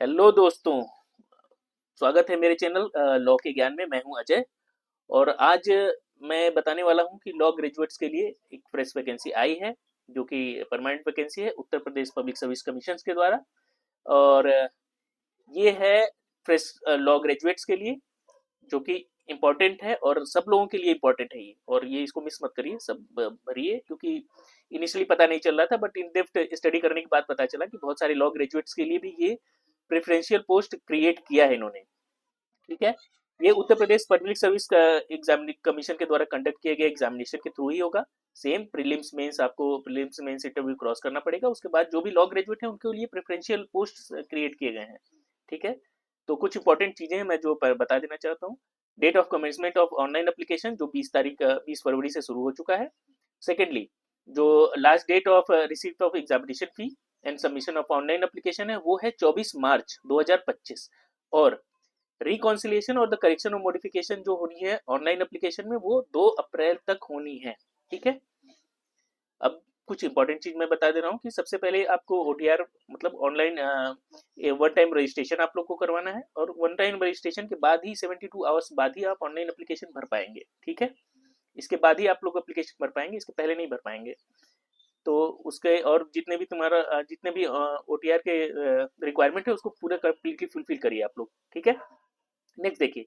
Hello दोस्तों। स्वागत है मेरे चैनल लॉ के ज्ञान में। मैं हूं अजय और आज मैं बताने वाला हूं कि लॉ ग्रेजुएट्स के लिए एक फ्रेश वैकेंसी आई है जो कि परमानेंट वैकेंसी है Uttar Pradesh public service commission के द्वारा। और ये है फ्रेश लॉ ग्रेजुएट्स के लिए जो कि इम्पोर्टेंट है और सब लोगों के लिए इम्पोर्टेंट है ये। और ये इसको मिस मत करिए, सब भरिए, क्योंकि इनिशियली पता नहीं चल रहा था बट इन डेप्थ स्टडी करने के बाद पता चला कि बहुत सारे लॉ ग्रेजुएट्स के लिए भी ये प्रेफरेंशियल पोस्ट क्रिएट किया है इन्होंने। ठीक है। ये उत्तर प्रदेश पब्लिक सर्विस का एग्जाम कमीशन के द्वारा कंडक्ट किए गए एग्जामिनेशन के थ्रू ही होगा। सेम प्रीलिम्स मेंस, आपको प्रीलिम्स मेंस इंटरव्यू क्रॉस करना पड़ेगा। उसके बाद जो भी लॉ ग्रेजुएट है उनके लिए प्रेफरेंशियल पोस्ट क्रिएट किए गए हैं। ठीक है। तो कुछ इंपॉर्टेंट चीजें हैं मैं जो बता देना चाहता हूँ। Date of commencement of online application जो 20 फरवरी से शुरू हो चुका है। सेकेंडली, जो last date of receipt of examination fee and submission of online application है वो है 24 मार्च 2025। और रिकॉन्सिलिएशन और द करेक्शन और मॉडिफिकेशन जो होनी है ऑनलाइन एप्लीकेशन में वो 2 अप्रैल तक होनी है। ठीक है। अब कुछ इंपॉर्टेंट चीज मैं बता दे रहा हूँ कि सबसे पहले आपको ओटीआर मतलब ऑनलाइन वन टाइम रजिस्ट्रेशन आप लोग को करवाना है और वन टाइम रजिस्ट्रेशन के बाद ही 72 आवर्स बाद ही आप ऑनलाइन एप्लीकेशन भर पाएंगे। ठीक है। इसके बाद ही आप लोग एप्लीकेशन भर पाएंगे, इसके पहले नहीं भर पाएंगे। तो उसके और जितने भी तुम्हारा जितने भी ओटीआर के रिक्वायरमेंट है उसको पूरा कंप्लीटली फुलफिल करिए आप लोग। ठीक है। नेक्स्ट देखिए,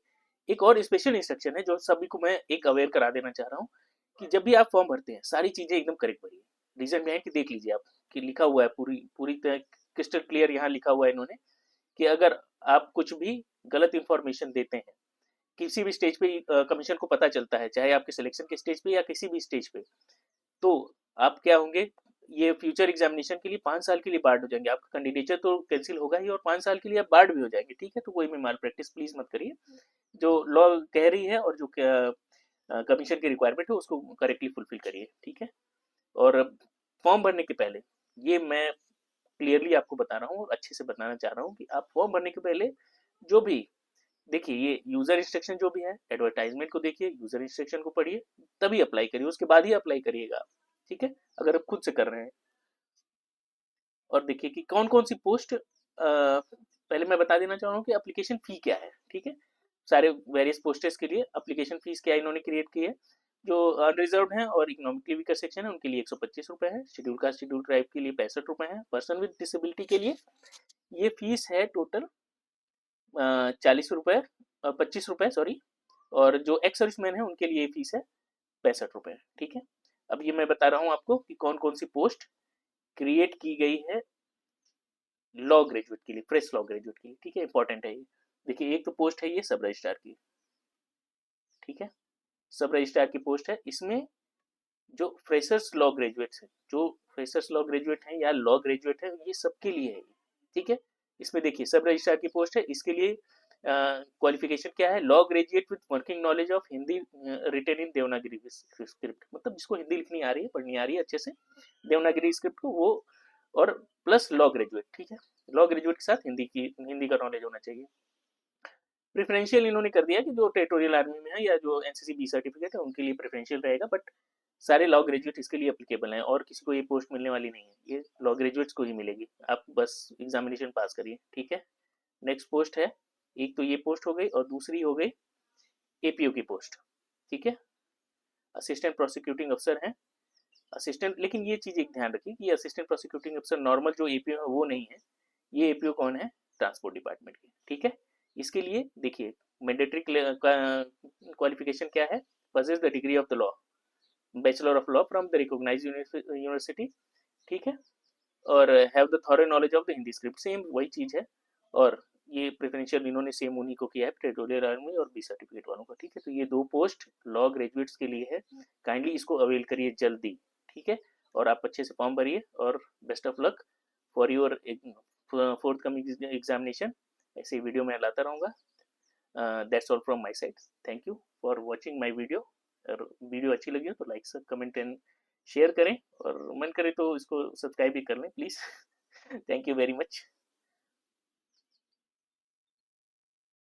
एक और स्पेशल इंस्ट्रक्शन है जो सभी को मैं एक अवेयर करा देना चाह रहा हूँ कि जब भी आप फॉर्म भरते हैं सारी चीजें एकदम करेक्ट भरिए। रीजन में है कि देख लीजिए आप कि लिखा हुआ है पूरी पूरी तरह क्रिस्टल क्लियर यहाँ लिखा हुआ है इन्होंने कि अगर आप कुछ भी गलत इंफॉर्मेशन देते हैं किसी भी स्टेज पे कमीशन को पता चलता है, चाहे आपके सिलेक्शन के स्टेज पे या किसी भी स्टेज पे, तो आप क्या होंगे, ये फ्यूचर एग्जामिनेशन के लिए 5 साल के लिए बार्ड हो जाएंगे। आपका कैंडिडेचर तो कैंसिल होगा ही और 5 साल के लिए आप बार्ड भी हो जाएंगे। ठीक है। तो कोई भी माल प्रैक्टिस प्लीज मत करिए। जो लॉ कह रही है और जो कमीशन की रिक्वायरमेंट है उसको करेक्टली फुलफिल करिए। ठीक है। और फॉर्म भरने के पहले ये मैं क्लियरली आपको बता रहा हूँ और अच्छे से बताना चाह रहा हूँ कि आप फॉर्म भरने के पहले जो भी देखिए, ये यूजर इंस्ट्रक्शन जो भी है एडवर्टाइजमेंट को देखिए, यूजर इंस्ट्रक्शन को पढ़िए, तभी अप्लाई करिए, उसके बाद ही अप्लाई करिएगा। ठीक है। अगर आप खुद से कर रहे हैं। और देखिए कि कौन कौन सी पोस्ट पहले मैं बता देना चाह रहा हूँ कि एप्लीकेशन फी क्या है। ठीक है। सारे वेरियस पोस्टेस के लिए एप्लीकेशन फीस क्या इन्होंने क्रिएट की है। जो अनरिजर्व है और इकोनॉमिकली वीकर सेक्शन है उनके लिए 125 रुपए है। शेड्यूल कास्ट शेड्यूल ट्राइब के लिए 65 रुपए है। पर्सन विद डिसेबिलिटी के लिए ये फीस है टोटल 40 रुपए, 25 रुपए सॉरी। और जो एक्स सर्विसमैन है उनके लिए फीस है 65 रुपए। ठीक है। अब ये मैं बता रहा हूँ आपको कि कौन कौन सी पोस्ट क्रिएट की गई है लॉ ग्रेजुएट के लिए, फ्रेश लॉ ग्रेजुएट के लिए। ठीक है। इंपॉर्टेंट है ये। देखिए, एक तो पोस्ट है ये सब रजिस्ट्रार की। ठीक है। सब रजिस्ट्रार की पोस्ट है। इसमें जो फ्रेशर्स लॉ ग्रेजुएट्स है, जो फ्रेशर्स लॉ ग्रेजुएट हैं या लॉ ग्रेजुएट है, ये सबके लिए है। ठीक है। इसमें देखिए सब रजिस्ट्रार की पोस्ट है। इसके लिए क्वालिफिकेशन क्या है, law graduate with working knowledge of Hindi written in Devanagari script, मतलब जिसको हिंदी लिखनी आ रही है, पढ़नी आ रही है अच्छे से देवनागरी स्क्रिप्ट को, वो और प्लस लॉ ग्रेजुएट। ठीक है। लॉ ग्रेजुएट के साथ हिंदी का नॉलेज होना चाहिए। प्रेफरेंशियल इन्होंने कर दिया कि जो टेरिटोरियल आर्मी में है या जो एनसीसी बी सर्टिफिकेट है उनके लिए प्रेफरेंशियल रहेगा, बट सारे लॉ ग्रेजुएट इसके लिए एप्लीकेबल हैं और किसी को ये पोस्ट मिलने वाली नहीं है। ये लॉ ग्रेजुएट्स को ही मिलेगी। आप बस एग्जामिनेशन पास करिए। ठीक है। नेक्स्ट पोस्ट है, एक तो ये पोस्ट हो गई और दूसरी हो गई एपीओ की पोस्ट। ठीक है। असिस्टेंट प्रोसिक्यूटिंग अफसर है। असिस्टेंट, लेकिन ये चीज एक ध्यान रखिए कि असिस्टेंट प्रोसिक्यूटिंग अफसर नॉर्मल जो एपीओ है वो नहीं है। ये एपीओ कौन है, ट्रांसपोर्ट डिपार्टमेंट की। ठीक है। इसके लिए देखिए मैंडेटरी क्वालिफिकेशन क्या है, possess the degree of the law, bachelor of law from the recognised university. ठीक है। और have the thorough knowledge of the Hindi script, same वही चीज है। और ये प्रेफरेंशियल इन्होंने सेम उन्हीं को किया है, टेरिटोरियल आर्मी और बी सर्टिफिकेट वालों का। ठीक है। तो ये 2 पोस्ट लॉ ग्रेजुएट्स के लिए है। काइंडली इसको अवेल करिए जल्दी। ठीक है। और आप अच्छे से फॉर्म भरिए और best of luck for your fourth coming examination. ऐसे वीडियो मैं लाता रहूँगा। That's all from my side. Thank you for watching my video. और वीडियो अच्छी लगी हो तो लाइक कमेंट एंड शेयर करें और मन करे तो इसको सब्सक्राइब भी कर लें please. Thank you very much.